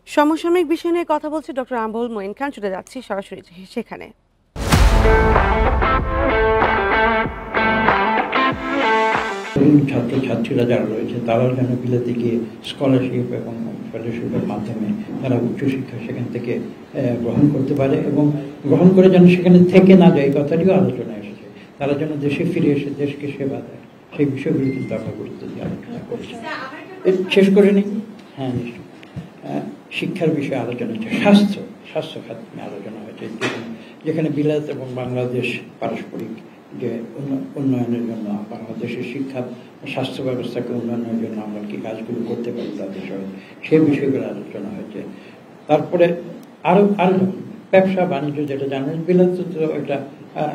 সমসাময়িক বিষয় নিয়ে কথা বলছে ডক্টর আবুল মঈন খান। চলে যাচ্ছি সরাসরি সেখানে। ছাত্রছাত্রীরা যারা রয়েছে তারাও যেন বিলেতে গিয়ে স্কলারশিপ এবং ফেলোশিপের মাধ্যমে তারা উচ্চশিক্ষা সেখান থেকে গ্রহণ করতে পারে এবং গ্রহণ করে যেন সেখানে থেকে না যায়, এই কথাটিও আলোচনায় এসেছে। তারা যেন দেশে ফিরে এসে দেশকে সেবা দেয়, সেই বিষয়গুলি কিন্তু আমরা গুরুত্ব দিয়ে আলোচনা করেছি। শেষ করে নিই। হ্যাঁ, নিশ্চয়ই। শিক্ষার বিষয়ে আলোচনা হচ্ছে, স্বাস্থ্য খাত নিয়ে আলোচনা হয়েছে, যেখানে বিলাত এবং বাংলাদেশ পারস্পরিক যে উন্নয়নের জন্য বাংলাদেশের শিক্ষা স্বাস্থ্য ব্যবস্থাকে উন্নয়নের জন্য আমরা কি কাজগুলো করতে পারি তাদের সঙ্গে, সেই বিষয়গুলো আলোচনা হয়েছে। তারপরে আরো ব্যবসা বাণিজ্য, যেটা জানেন বিলাত তো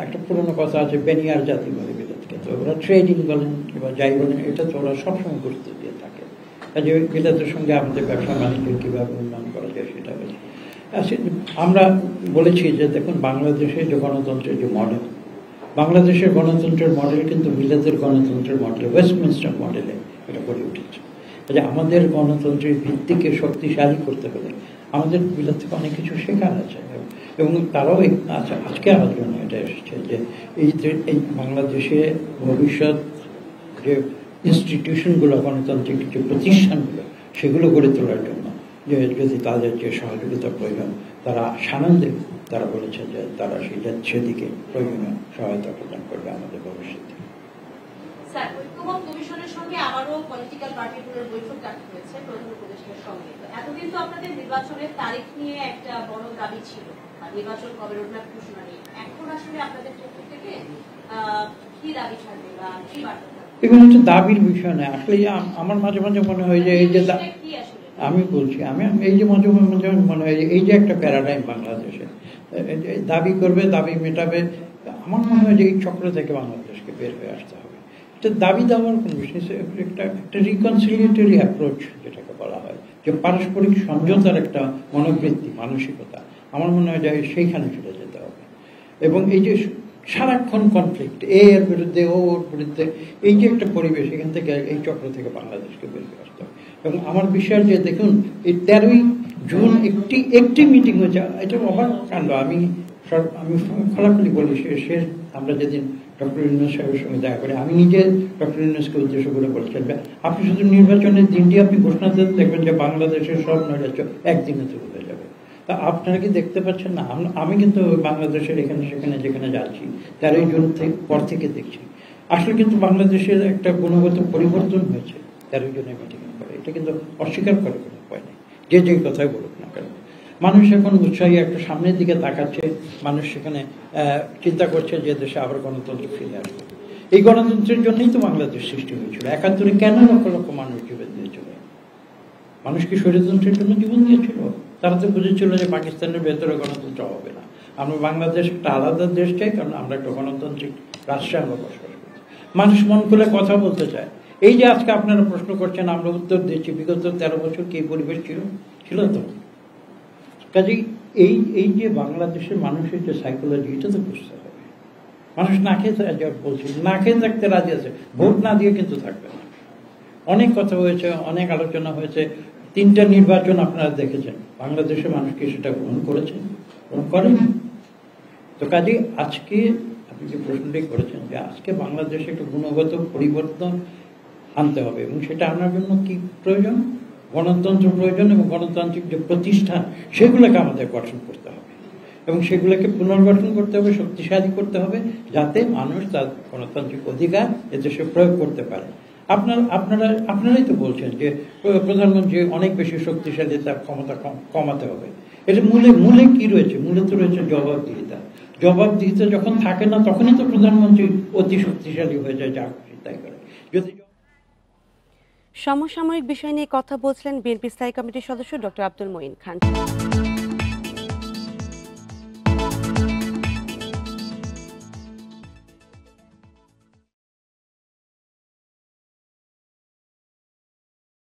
একটা পুরোনো কথা আছে, বেনিয়ার জাতি বলে বিলাতকে, তো ওরা ট্রেডিং বলেন কিংবা যাই বলেন, এটা তো ওরা সবসময় গুরুত্ব দিয়ে থাকে। কাজে বিলাতের সঙ্গে আমাদের ব্যবসা বাণিজ্য কীভাবে উন্নয়ন করা যায় সেটা হয়েছে। আমরা বলেছি যে দেখুন, বাংলাদেশের যে গণতন্ত্রের যে মডেল, বাংলাদেশের গণতন্ত্রের মডেল কিন্তু বিলাতের গণতন্ত্রের মডেল, ওয়েস্টমিনস্টার মডেলে এটা গড়ে উঠেছে। যে আমাদের গণতন্ত্রের ভিত্তিকে শক্তিশালী করতে হলে আমাদের বিলাত থেকে অনেক কিছু শেখার আছে, এবং তারাও আজকে আলোচনা এটা এসেছে যে এই বাংলাদেশে ভবিষ্যৎ যে ইনস্টিটিউশনগুলো, গণতান্ত্রিক যে প্রতিষ্ঠানগুলো, সেগুলো গড়ে তোলার জন্য যে যদি তাদের যে সহযোগিতা প্রয়োজন, তারা সানন্দে তারা বলেছে যে তারা সেদিকে প্রয়োজনীয় সহায়তা প্রদান করবে আমাদের ভবিষ্যতে। কমিশনের সঙ্গে আবারও পলিটিক্যাল পার্টিগুলোর বৈঠক ডাকা হয়েছে প্রধান উপদেষ্টার সঙ্গে। এতদিন তো আপনাদের নির্বাচনের তারিখ নিয়ে একটা বড় দাবি ছিল, নির্বাচন কবে রোডম্যাপ ঘোষণা নিয়ে। এখন আসলে আপনাদের পক্ষ থেকে কি দাবি থাকবে বা কি বার্তা থাকবে? এগুলো হচ্ছে দাবির বিষয় নয়। আসলে আমার মাঝে মাঝে মনে হয় যে এই যে আমি বলছি, আমি এই যে মাঝে মাঝে মনে হয় যে এই যে একটা প্যারাডাইম বাংলাদেশে দাবি করবে, দাবি মেটাবে, আমার মনে হয় যে এই চক্র থেকে বাংলাদেশকে বের হয়ে আসতে হবে। এটা দাবি দেওয়ার কোন বিষয়, একটা রিকনসিলিয়েটরি অ্যাপ্রোচ যেটাকে বলা হয়, যে পারস্পরিক সমঝোতার একটা মনোবৃত্তি, মানসিকতা, আমার মনে হয় যে সেইখানে ফিরে যেতে হবে। এবং এই যে সারাক্ষণ কনফ্লিক্ট, এর বিরুদ্ধে ওর বিরুদ্ধে, এই যে একটা পরিবেশ, এখান থেকে এই চক্র থেকে বাংলাদেশকে বের হয়ে আসতে হবে। এবং আমার বিশ্বাস যে দেখুন, এই 13ই জুন একটি মিটিং হয়েছে, এটা অবাক কাণ্ড। আমি খোলাখুলি বলি, শেষ আমরা যেদিন ডক্টর ইউনূস সাহেবের সঙ্গে দেখা করি, আমি নিজে ডক্টর ইউনূসকে উদ্দেশ্য করে বলছেন, আপনি শুধু নির্বাচনের দিনটি আপনি ঘোষণা দিতে দেখবেন যে বাংলাদেশের সব নৈরাজ্য একদিনে চলে যাবে। তা আপনারা কি দেখতে পাচ্ছেন না? আমি কিন্তু বাংলাদেশের এখানে সেখানে যেখানে যাচ্ছি 13ই জুন পর থেকে দেখছি, আসলে কিন্তু বাংলাদেশের একটা গুণগত পরিবর্তন হয়েছে 13ই জুনের মিটিং এর পরে। এটা কিন্তু অস্বীকার করে কোনো উপায় নেই, যে কথাই বলুক না কেন। মানুষ এখন উৎসাহী, একটা সামনের দিকে তাকাচ্ছে, মানুষ সেখানে চিন্তা করছে যে দেশে আবার গণতন্ত্র ফিরে আসবে। এই গণতন্ত্রের জন্যই তো বাংলাদেশ সৃষ্টি হয়েছিল। 71-এ কেন লক্ষ লক্ষ মানুষ জীবন দিয়েছিল? মানুষ কি স্বৈরতন্ত্রের জন্য জীবন দিয়েছিল? তারা তো বুঝেছিল যে পাকিস্তানের ভেতরে গণতন্ত্র হবে না, আমরা বাংলাদেশ একটা আলাদা দেশ চাই, কারণ আমরা একটা গণতান্ত্রিক রাষ্ট্রে আমরা বসবাস করছি। মানুষ মন খুলে কথা বলতে চায়। এই যে আজকে আপনারা প্রশ্ন করছেন, আমরা উত্তর দিচ্ছি, বিগত 13 বছর কি পরিবেশ ছিল তো? কাজেই এই যে বাংলাদেশের মানুষের যে সাইকোলজি, এটা তো বুঝতে হবে। মানুষ না খেয়ে বলছি, না খেয়ে থাকতে রাজি আছে, ভোট না দিয়ে কিন্তু থাকবে না। অনেক কথা হয়েছে, অনেক আলোচনা হয়েছে, 3টা নির্বাচন আপনারা দেখেছেন, বাংলাদেশের মানুষ কি সেটা গ্রহণ করেছেন? গ্রহণ করেনি। তো কাজে আজকে আপনি যে প্রশ্নটি করেছেন, যে আজকে বাংলাদেশে একটা গুণগত পরিবর্তন আনতে হবে, এবং সেটা আনার জন্য কি প্রয়োজন? গণতন্ত্র প্রয়োজন, এবং গণতান্ত্রিক যে প্রতিষ্ঠান সেগুলোকে আমাদের গঠন করতে হবে, এবং সেগুলোকে পুনর্গঠন করতে হবে, শক্তিশালী করতে হবে, যাতে মানুষ তার গণতান্ত্রিক অধিকার এদেশে প্রয়োগ করতে পারে। আপনারাই তো বলছেন যে প্রধানমন্ত্রী অনেক বেশি শক্তিশালী, তার ক্ষমতা কমাতে হবে। এটা মূলে কি রয়েছে? মূলে তো রয়েছে জবাবদিহিতা। জবাবদিহিতা যখন থাকে না, তখনই তো প্রধানমন্ত্রী অতি শক্তিশালী হয়ে যায়, যা খুশি তাই করে। যদি সমসাময়িক বিষয় নিয়ে কথা বলছিলেন বিএনপি স্থায়ী কমিটির সদস্য ডক্টর আবুল মঈন খান।